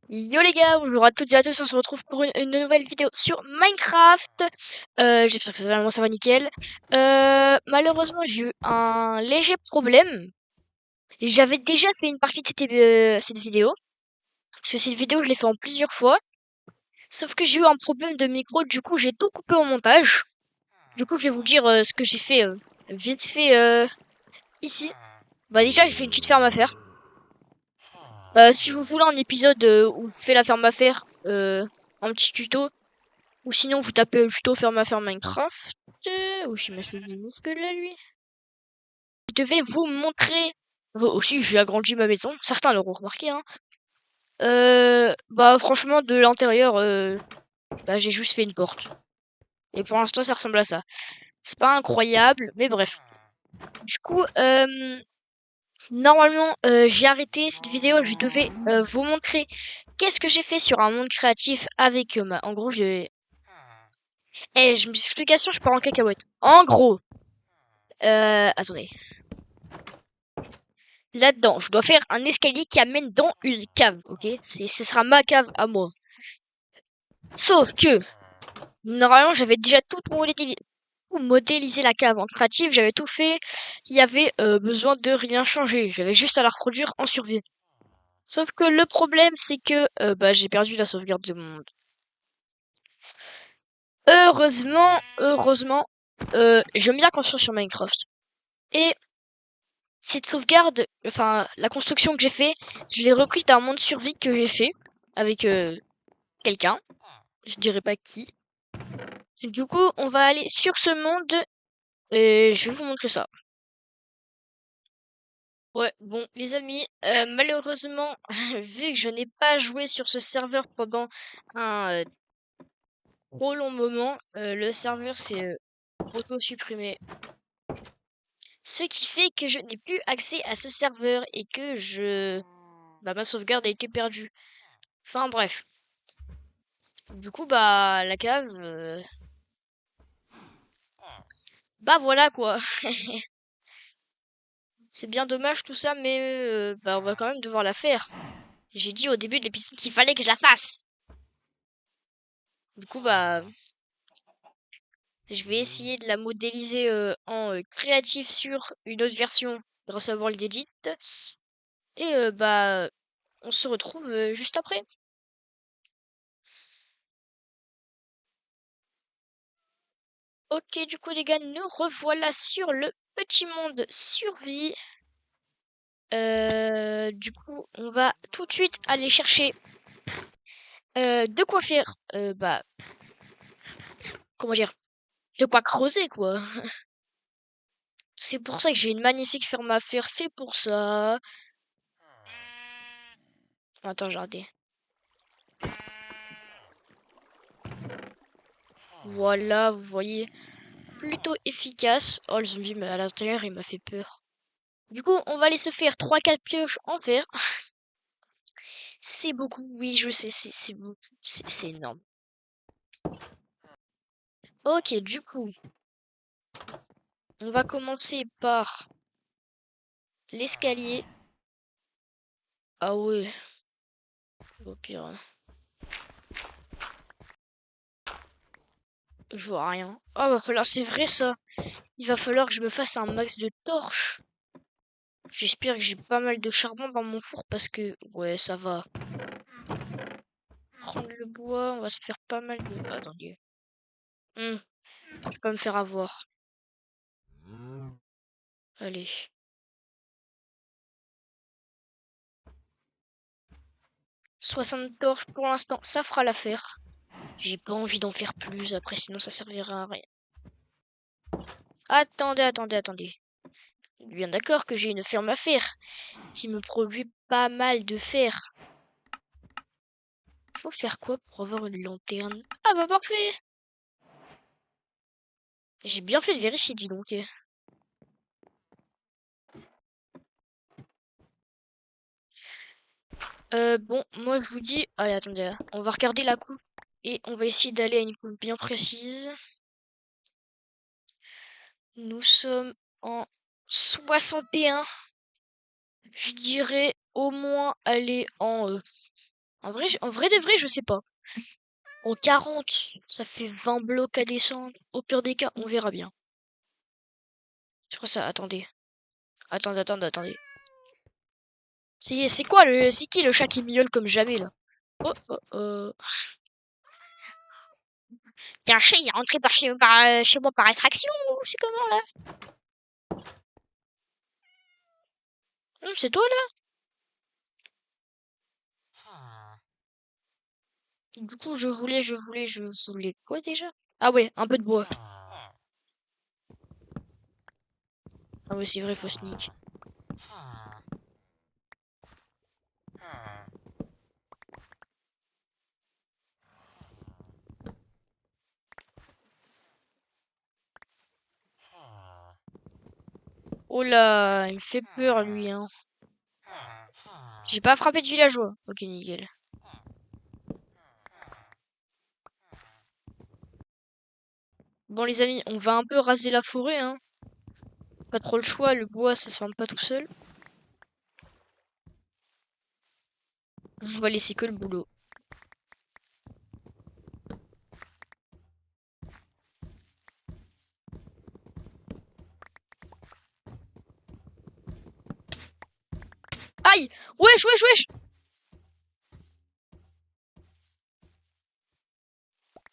Yo les gars, bonjour à toutes et à tous, on se retrouve pour une nouvelle vidéo sur Minecraft. J'espère que ça va nickel. Malheureusement, j'ai eu un léger problème. J'avais déjà fait une partie de cette vidéo, parce que cette vidéo, je l'ai fait en plusieurs fois. Sauf que j'ai eu un problème de micro, du coup, j'ai tout coupé au montage. Du coup, je vais vous dire ce que j'ai fait vite fait ici. Bah déjà, j'ai fait une petite ferme à faire. Si vous voulez un épisode où je fais la ferme à faire, un petit tuto, ou sinon, vous tapez tuto ferme à faire Minecraft. Ou je me suis minuscule là, lui. Je devais vous montrer. Aussi, j'ai agrandi ma maison. Certains l'auront remarqué, hein. Bah, franchement, de l'intérieur, bah, j'ai juste fait une porte. Et pour l'instant, ça ressemble à ça. C'est pas incroyable, mais bref. Du coup, normalement, j'ai arrêté cette vidéo. Je devais vous montrer qu'est-ce que j'ai fait sur un monde créatif avec En gros, j'ai. Je m'explication, je pars en cacahuète. En gros, attendez. Là-dedans, je dois faire un escalier qui amène dans une cave, ok? Ce sera ma cave à moi. Sauf que, normalement, j'avais déjà modélisé la cave en créatif, j'avais tout fait. Il y avait besoin de rien changer. J'avais juste à la reproduire en survie. Sauf que le problème, c'est que bah, j'ai perdu la sauvegarde de mon monde. Heureusement, j'aime bien construire sur Minecraft. Et cette sauvegarde, enfin, la construction que j'ai fait, je l'ai repris d'un monde survie que j'ai fait avec quelqu'un. Je dirais pas qui. Du coup, on va aller sur ce monde et je vais vous montrer ça. Ouais, bon, les amis, malheureusement, vu que je n'ai pas joué sur ce serveur pendant un trop long moment, le serveur s'est auto-supprimé. Ce qui fait que je n'ai plus accès à ce serveur et que bah, ma sauvegarde a été perdue. Enfin bref. Du coup, bah, la cave, bah voilà quoi. C'est bien dommage tout ça, mais bah, on va quand même devoir la faire. J'ai dit au début de l'épisode qu'il fallait que je la fasse. Du coup, bah, je vais essayer de la modéliser en créatif sur une autre version grâce à World Edit. Et bah, on se retrouve juste après. Ok, du coup, les gars, nous revoilà sur le petit monde survie. Du coup, on va tout de suite aller chercher de quoi faire. Bah, comment dire? De quoi creuser, quoi. C'est pour ça que j'ai une magnifique ferme à faire fait pour ça. Attends, j'ai raté. Voilà, vous voyez, plutôt efficace. Oh, le zombie à l'intérieur, il m'a fait peur. Du coup, on va aller se faire 3-4 pioches en fer. C'est beaucoup, oui, je sais, c'est beaucoup. C'est énorme. Ok, du coup, on va commencer par l'escalier. Ah ouais, au pire, je vois rien. Oh, va falloir, c'est vrai ça. Il va falloir que je me fasse un max de torches. J'espère que j'ai pas mal de charbon dans mon four parce que, ouais, ça va. Prendre le bois, on va se faire pas mal de... Attendez. Je vais pas me faire avoir. Allez. 60 torches pour l'instant, ça fera l'affaire. J'ai pas envie d'en faire plus, après sinon ça servira à rien. Attendez. Bien d'accord que j'ai une ferme à faire, qui me produit pas mal de fer. Faut faire quoi pour avoir une lanterne? Ah bah parfait! J'ai bien fait de vérifier, dis donc. Bon, moi je vous dis... Allez, attendez, on va regarder la coupe et on va essayer d'aller à une coupe bien précise. Nous sommes en 61. Je dirais au moins aller en En vrai de vrai, je sais pas. En 40, ça fait 20 blocs à descendre. Au pire des cas, on verra bien. Je crois ça. Attendez. Attendez. C'est quoi c'est qui le chat qui miaule comme jamais là? Oh oh oh. T'es un chat, il est rentré chez moi par attraction ou c'est comment là? C'est toi là? Du coup, je voulais quoi déjà? Ah ouais, un peu de bois. Ah ouais, c'est vrai, faut sneak. Oh là, il me fait peur lui, hein. J'ai pas frappé de villageois. Ok, nickel. Bon les amis, on va un peu raser la forêt, hein. Pas trop le choix, le bois ça se forme pas tout seul. On va laisser que le boulot. Aïe! Wesh!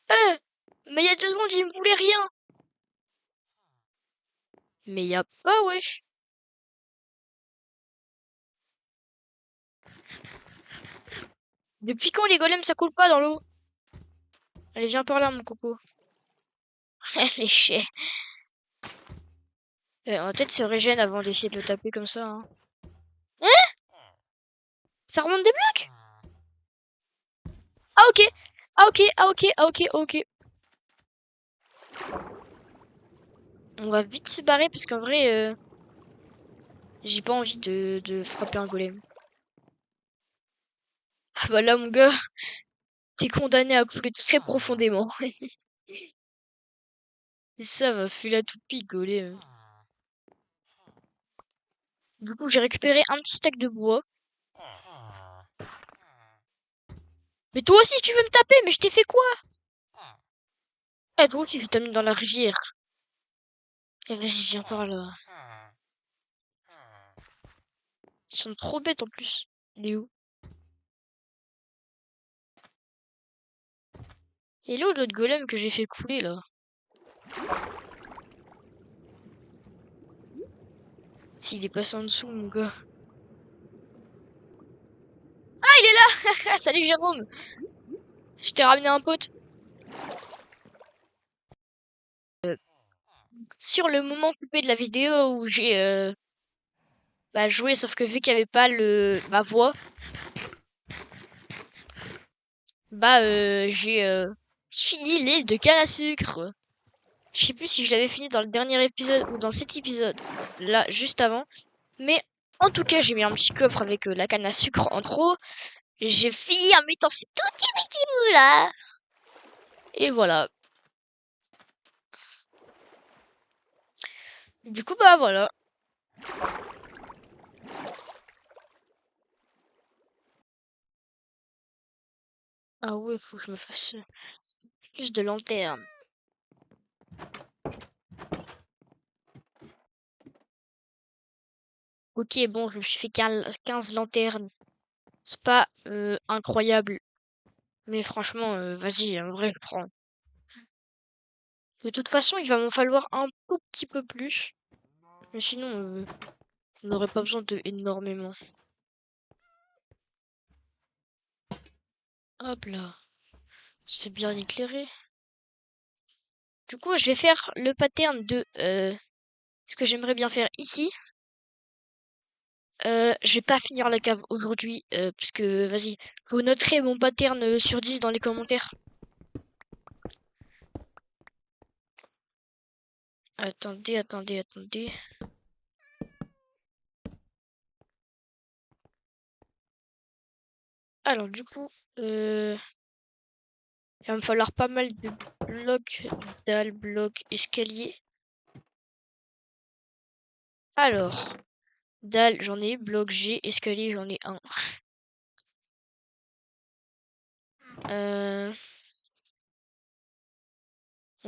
Eh! Mais il y a 2 secondes, il me voulait rien! Mais y a pas, wesh! Depuis quand les golems ça coule pas dans l'eau? Allez, viens par là, mon coco. Les chais. On va peut-être se régène avant d'essayer de le taper comme ça, hein. Hein? Ça remonte des blocs? Ah ok! Ok. On va vite se barrer parce qu'en vrai, j'ai pas envie de frapper un golem. Ah bah là, mon gars, t'es condamné à couler très profondément. Ça va, fais la toupie, golem. Du coup, j'ai récupéré un petit stack de bois. Mais toi aussi, tu veux me taper, mais je t'ai fait quoi? Eh, toi aussi, je t'ai mis dans la rivière. Eh, vas-y, viens par là. Ils sont trop bêtes en plus. Il est où? Il est où l'autre golem que j'ai fait couler là? S'il est passé en dessous, mon gars. Ah, il est là! Salut Jérôme! Je t'ai ramené un pote. Sur le moment coupé de la vidéo où j'ai joué, sauf que vu qu'il n'y avait pas ma voix, j'ai fini l'île de canne à sucre. Je sais plus si je l'avais fini dans le dernier épisode ou dans cet épisode, là, juste avant. Mais en tout cas, j'ai mis un petit coffre avec la canne à sucre en trop. Et j'ai fini en mettant ces tout petits bouts là. Et voilà. Du coup, bah voilà. Ah ouais, faut que je me fasse plus de lanternes. Ok, bon, je me suis fait 15 lanternes. C'est pas incroyable. Mais franchement, vas-y, en vrai, je prends. De toute façon, il va m'en falloir un tout petit peu plus. Mais sinon, je n'aurais pas besoin de énormément. Hop là. Ça fait bien éclairé. Du coup, je vais faire le pattern de ce que j'aimerais bien faire ici. Je vais pas finir la cave aujourd'hui, parce que, vas-y, vous noterez mon pattern sur 10 dans les commentaires. Attendez. Alors, du coup, il va me falloir pas mal de blocs, dalles, blocs, escaliers. Alors, dalle, j'en ai, bloc G, escalier, j'en ai un. On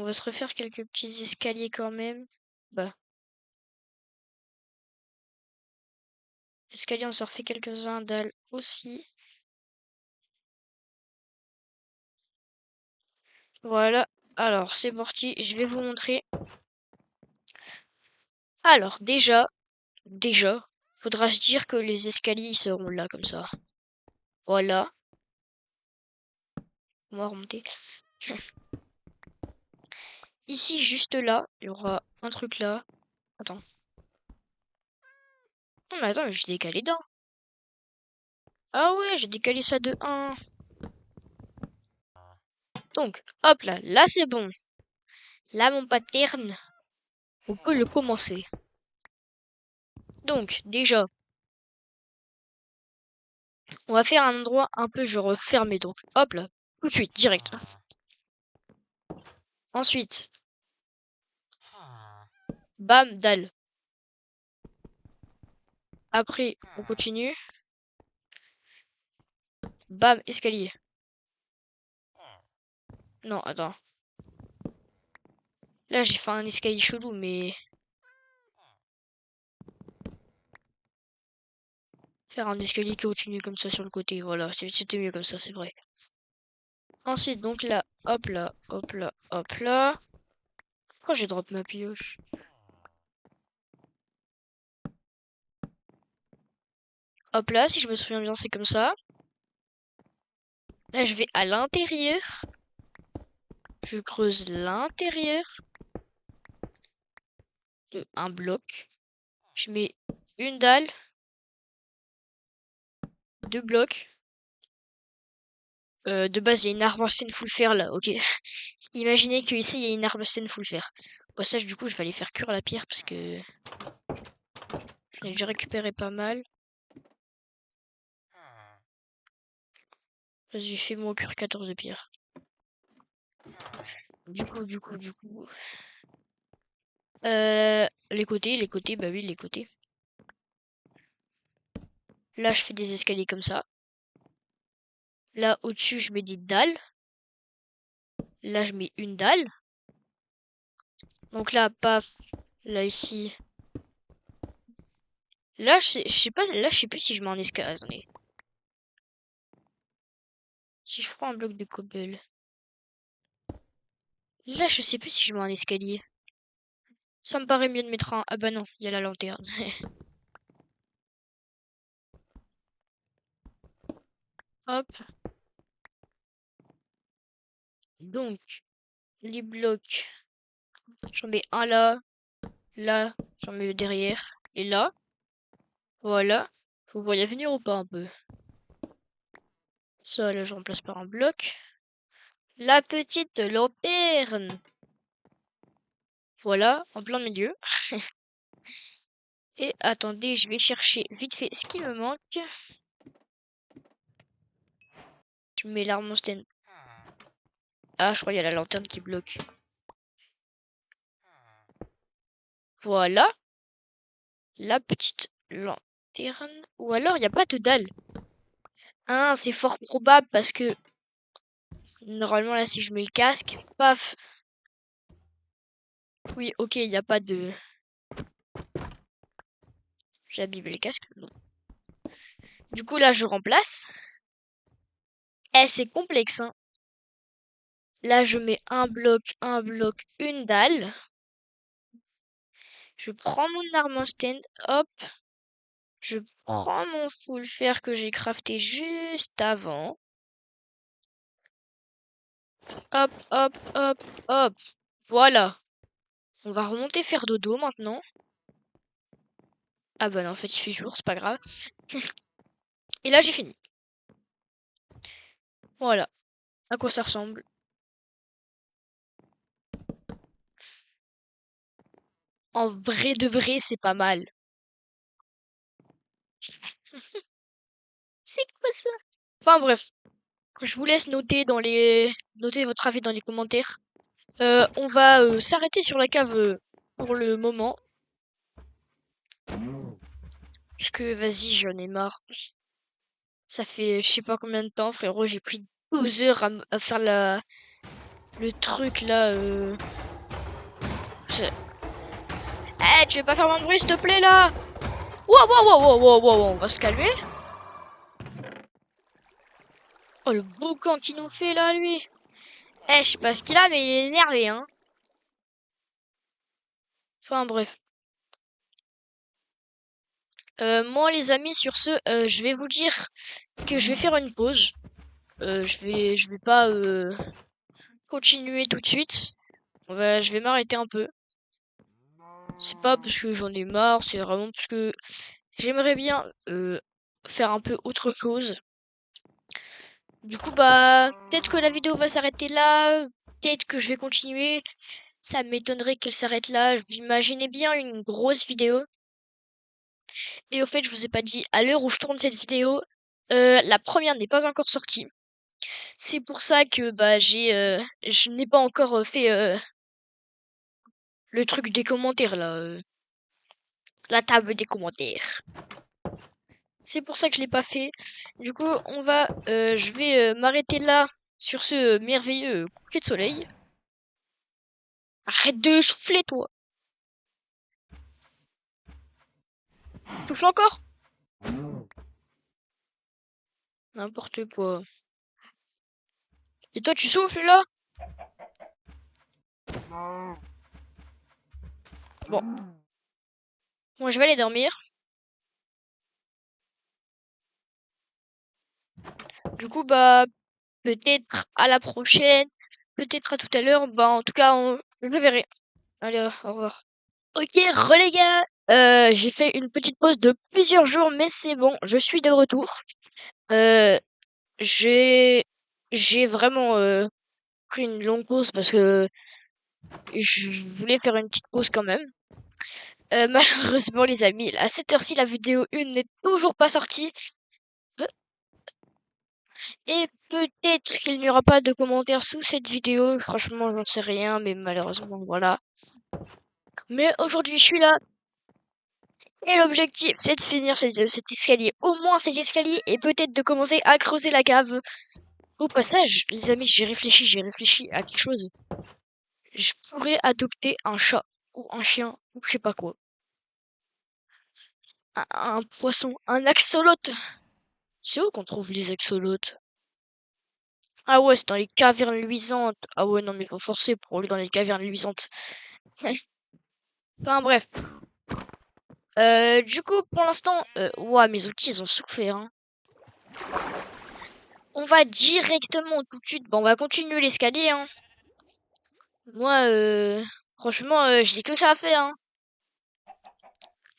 va se refaire quelques petits escaliers quand même. Bah. Escalier, on s'en refait quelques-uns. Dalles aussi. Voilà. Alors, c'est parti. Je vais vous montrer. Alors, déjà, faudra se dire que les escaliers, ils seront là, comme ça. Voilà. On va remonter. Ici, juste là, il y aura un truc là. Attends. Non, mais attends, j'ai décalé d'un. Ah ouais, j'ai décalé ça de 1. Donc, hop là, là c'est bon. Là, mon pattern, on peut le commencer. Donc, déjà, on va faire un endroit un peu genre fermé. Donc, hop là, tout de suite, direct. Ensuite, bam, dalle. Après, on continue. Bam, escalier. Non, attends. Là, j'ai fait un escalier chelou, mais... Faire un escalier qui continue comme ça sur le côté. Voilà, c'était mieux comme ça, c'est vrai. Ensuite, donc là, hop là, hop là, hop là. Pourquoi j'ai drop ma pioche? Hop là, si je me souviens bien, c'est comme ça. Là, je vais à l'intérieur. Je creuse l'intérieur de un bloc. Je mets une dalle, 2 blocs. De base, il y a une armor-stand full fer là, ok. Imaginez qu'ici, il y a une armor-stand full fer. Bon, ça, du coup, je vais aller faire cuire la pierre parce que j'en ai déjà récupéré pas mal. Vas-y, fais-moi cuire 14 de pierre. Du coup. Les côtés, bah oui, les côtés. Là, je fais des escaliers comme ça. Là, au-dessus, je mets des dalles. Là, je mets une dalle. Donc là, paf. Là, ici. Là, je sais pas, là, je sais plus si je mets un escalier. Attendez. Si je prends un bloc de cobble. Là, je sais plus si je mets un escalier. Ça me paraît mieux de mettre un... Ah bah non, il y a la lanterne. Hop. Donc, les blocs. J'en mets un là. Là, j'en mets derrière. Et là. Voilà. Faut voir y venir ou pas un peu. Ça, là, je remplace par un bloc. La petite lanterne. Voilà, en plein milieu. Et attendez, je vais chercher vite fait ce qui me manque. Je mets l'arme stand. Ah, je crois qu'il y a la lanterne qui bloque. Voilà. La petite lanterne. Ou alors, il n'y a pas de dalle. Ah, c'est fort probable parce que... Normalement, là, si je mets le casque, paf. Oui, ok, il n'y a pas de... J'ai abîmé le casque. Non. Du coup, là, je remplace. Eh, c'est complexe, hein. Là, je mets un bloc, une dalle. Je prends mon armor stand, hop. Je prends mon full fer que j'ai crafté juste avant. Hop, hop, hop, hop. Voilà. On va remonter faire dodo maintenant. Ah bah non, en fait, il fait jour, c'est pas grave. Et là, j'ai fini. Voilà. À quoi ça ressemble. En vrai de vrai, c'est pas mal. C'est quoi ça? Enfin bref. Je vous laisse noter votre avis dans les commentaires. On va s'arrêter sur la cave pour le moment. Parce que vas-y, j'en ai marre. Ça fait je sais pas combien de temps, frérot, j'ai pris Bowser à faire le truc là. Eh, tu veux pas faire mon bruit, s'il te plaît, là? Wow, wow, wow, wow, wow, wow, on va se calmer. Oh, le boucan qu'il nous fait, là, lui. Eh, je sais pas ce qu'il a, mais il est énervé, hein. Enfin, bref. Moi, les amis, sur ce, je vais vous dire que je vais faire une pause. Je vais pas continuer tout de suite. Je vais m'arrêter un peu. C'est pas parce que j'en ai marre, c'est vraiment parce que j'aimerais bien faire un peu autre chose. Du coup, bah, peut-être que la vidéo va s'arrêter là, peut-être que je vais continuer. Ça m'étonnerait qu'elle s'arrête là. J'imaginais bien une grosse vidéo. Et au fait, je vous ai pas dit, à l'heure où je tourne cette vidéo, la première n'est pas encore sortie. C'est pour ça que bah je n'ai pas encore fait le truc des commentaires là, la table des commentaires. C'est pour ça que je l'ai pas fait. Du coup, je vais m'arrêter là sur ce merveilleux coucher de soleil. Arrête de souffler, toi. Souffle encore? N'importe quoi. Et toi, tu souffles là? Bon, moi je vais aller dormir. Du coup, bah peut-être à la prochaine, peut-être à tout à l'heure. Bah en tout cas, je le verrai. Allez, au revoir. Ok, les gars, j'ai fait une petite pause de plusieurs jours, mais c'est bon, je suis de retour. Euh, j'ai j'ai vraiment pris une longue pause parce que je voulais faire une petite pause quand même. Malheureusement, les amis, à cette heure-ci, la vidéo 1 n'est toujours pas sortie. Euh, Et peut-être qu'il n'y aura pas de commentaires sous cette vidéo. Franchement, j'en sais rien, mais malheureusement, voilà. Mais aujourd'hui, je suis là. Et l'objectif, c'est de finir cet escalier. Au moins cet escalier, et peut-être de commencer à creuser la cave. Au passage, les amis, j'ai réfléchi à quelque chose. Je pourrais adopter un chat, ou un chien, ou je sais pas quoi. Un poisson, un axolote. C'est où qu'on trouve les axolotes? Ah ouais, c'est dans les cavernes luisantes. Ah ouais, non, mais faut forcer pour aller dans les cavernes luisantes. Enfin bref. Du coup, pour l'instant, ouah, mes outils, ils ont souffert, hein. On va directement tout de suite. Bon, on va continuer l'escalier, hein. Moi, franchement, j'ai que ça à faire, hein.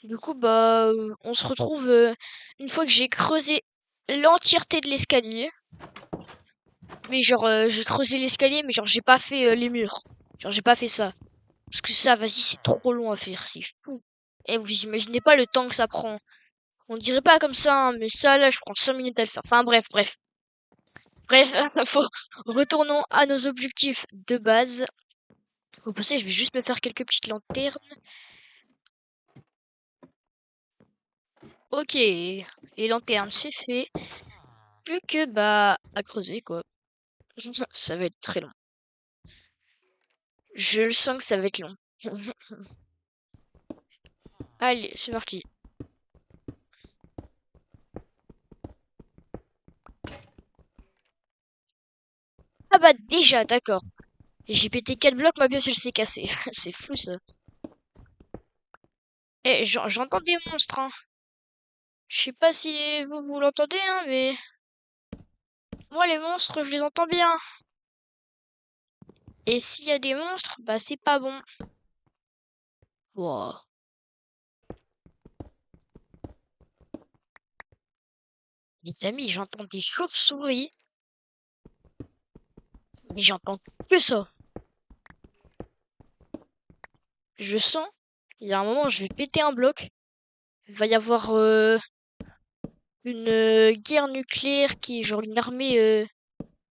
Du coup, bah, on se retrouve une fois que j'ai creusé l'entièreté de l'escalier. Mais genre, j'ai creusé l'escalier, mais genre, j'ai pas fait les murs. Genre, j'ai pas fait ça. Parce que ça, vas-y, c'est trop long à faire, c'est fou. Et vous imaginez pas le temps que ça prend. On dirait pas comme ça, hein, mais ça, là, je prends 5 minutes à le faire. Enfin, bref. Bref, retournons à nos objectifs de base. Au passage, je vais juste me faire quelques petites lanternes. Ok, les lanternes, c'est fait. Plus que, bah, à creuser, quoi. Ça va être très long. Je le sens que ça va être long. Allez, c'est parti. Ah bah déjà, d'accord. J'ai pété 4 blocs, ma BIOS elle s'est cassée. C'est fou ça. Eh, j'entends des monstres, hein. Je sais pas si vous l'entendez, hein, mais moi les monstres, je les entends bien. Et s'il y a des monstres, bah c'est pas bon. Wow. Les amis, j'entends des chauves-souris, mais j'entends que ça. Je sens, il y a un moment, je vais péter un bloc. Il va y avoir une guerre nucléaire qui est genre une armée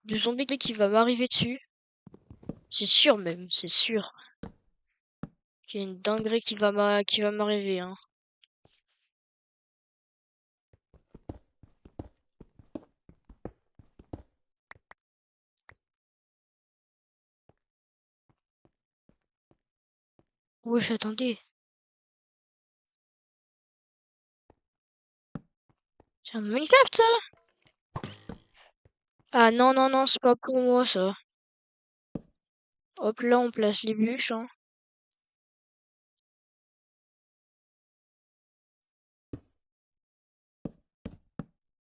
de zombies qui va m'arriver dessus. C'est sûr même, c'est sûr. Qu'il y a une dinguerie qui va m'arriver, hein. Wesh, attendez. C'est un Minecraft, ça? Ah non, non, non, c'est pas pour moi, ça. Hop, là, on place les bûches, hein.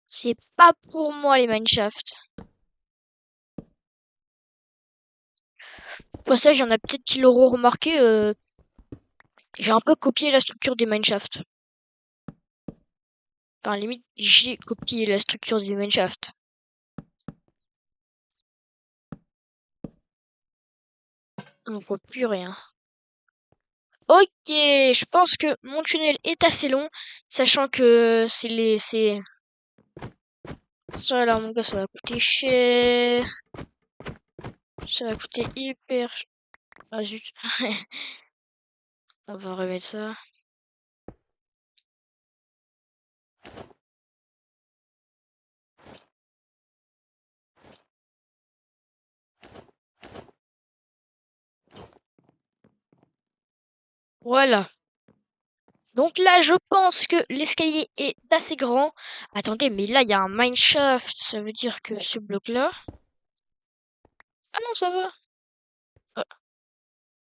C'est pas pour moi, les mineshaft. Au passage, il y en a peut-être qui l'auront remarqué, j'ai un peu copié la structure des mineshaft. Enfin, limite, j'ai copié la structure des mineshaft. On voit plus rien. Ok, je pense que mon tunnel est assez long, sachant que c'est ça là, mon gars, ça va coûter cher. Ça va coûter hyper cher. Ah zut. On va remettre ça. Voilà. Donc là, je pense que l'escalier est assez grand. Attendez, mais là, il y a un mineshaft. Ça veut dire que ce bloc-là... Ah non, ça va. Ah,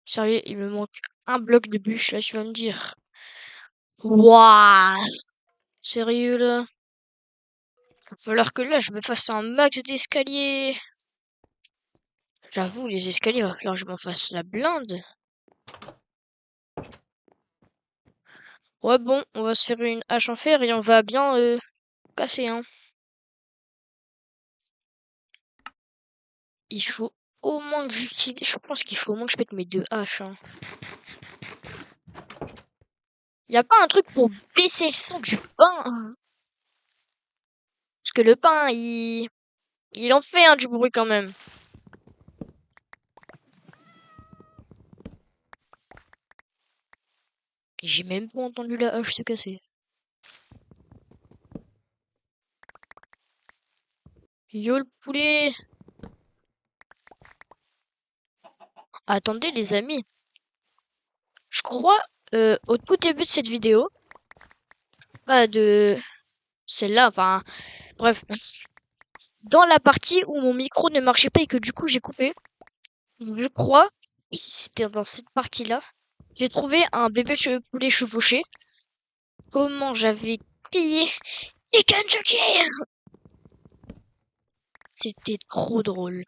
sérieux, il me manque un bloc de bûche, là, tu vas me dire. Waouh! Sérieux, là? Il va falloir que là, je me fasse un max d'escaliers. J'avoue, les escaliers, il va falloir que je m'en fasse la blinde. Ouais, bon, on va se faire une hache en fer et on va bien casser, hein. Il faut au moins que j'utilise... Je pense qu'il faut au moins que je pète mes deux haches, hein. Y a pas un truc pour baisser le son du pain, hein? Parce que le pain, il en fait, hein, du bruit quand même. J'ai même pas entendu la hache se casser. Yo le poulet! Attendez les amis. Je crois, au tout début de cette vidéo, pas de celle-là, enfin, bref. Dans la partie où mon micro ne marchait pas et que du coup j'ai coupé, je crois, si c'était dans cette partie-là, j'ai trouvé un bébé poulet chevauché. Comment j'avais crié Chicken Jockey! C'était trop drôle.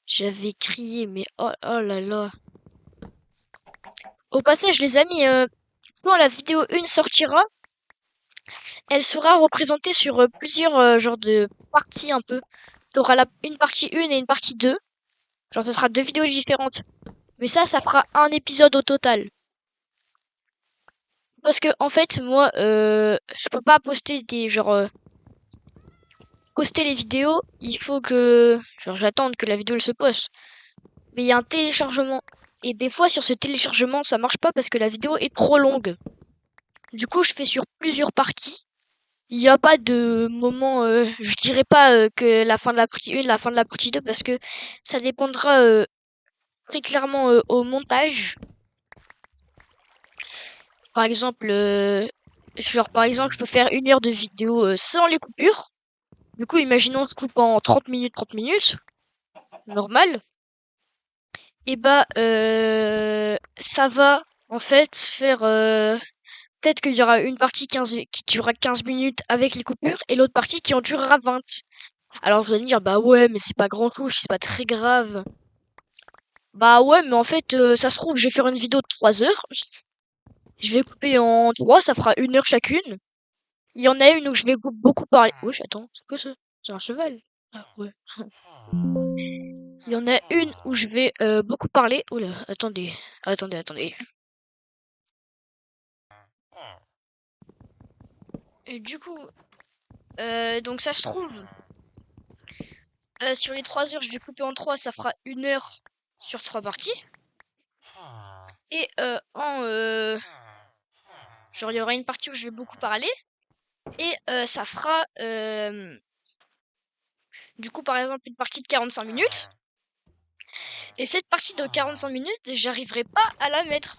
J'avais crié, mais oh, oh là là. Au passage, les amis, quand la vidéo 1 sortira, elle sera représentée sur plusieurs genres de parties un peu. T'auras une partie 1 et une partie 2. Genre, ce sera deux vidéos différentes. Mais ça fera un épisode au total. Parce que, en fait, moi, je peux pas poster des, genre, poster les vidéos, il faut que, genre, j'attende que la vidéo elle se poste. Mais il y a un téléchargement. Et des fois, sur ce téléchargement, ça marche pas parce que la vidéo est trop longue. Du coup, je fais sur plusieurs parties. Il n'y a pas de moment, je dirais pas que la fin de la partie 1, la fin de la partie 2, parce que ça dépendra très clairement au montage. Par exemple, par exemple, je peux faire 1 heure de vidéo sans les coupures. Du coup, imaginons je coupe en 30 minutes, normal. Et bah, ça va en fait faire peut-être qu'il y aura une partie qui durera 15 minutes avec les coupures et l'autre partie qui en durera 20. Alors vous allez me dire, bah ouais, mais c'est pas grand chose, c'est pas très grave. Bah ouais, mais en fait, ça se trouve, je vais faire une vidéo de 3 heures. Je vais couper en 3, ça fera 1 heure chacune. Il y en a une où je vais beaucoup parler. Wesh, attends, c'est quoi ça? C'est un cheval. Ah ouais. Il y en a une où je vais beaucoup parler. Oula, attendez, attendez. Et du coup, donc ça se trouve, sur les 3 heures, je vais couper en 3, ça fera 1 heure sur 3 parties. Et genre, il y aura une partie où je vais beaucoup parler. Et ça fera, du coup, par exemple, une partie de 45 minutes. Et cette partie de 45 minutes, j'arriverai pas à la mettre.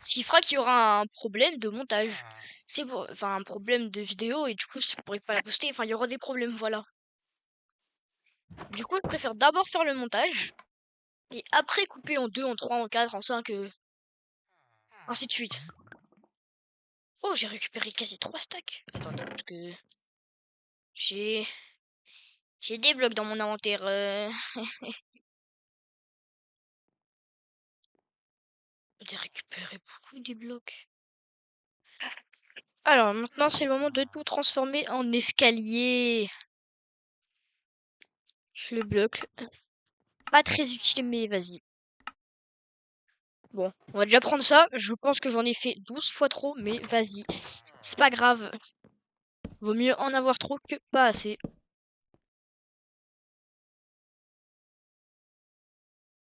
Ce qui fera qu'il y aura un problème de montage. Enfin, un problème de vidéo et du coup, je pourrais pas la poster. Enfin, il y aura des problèmes, voilà. Du coup, je préfère d'abord faire le montage et après couper en 2, en 3, en 4, en 5, ainsi de suite. Oh, j'ai récupéré quasi 3 stacks. Attendez, parce que j'ai des blocs dans mon inventaire. J'ai récupéré beaucoup des blocs. Alors, maintenant, c'est le moment de tout transformer en escalier. Je le bloque. Pas très utile, mais vas-y. Bon, on va déjà prendre ça. Je pense que j'en ai fait 12 fois trop, mais vas-y. C'est pas grave. Vaut mieux en avoir trop que pas assez.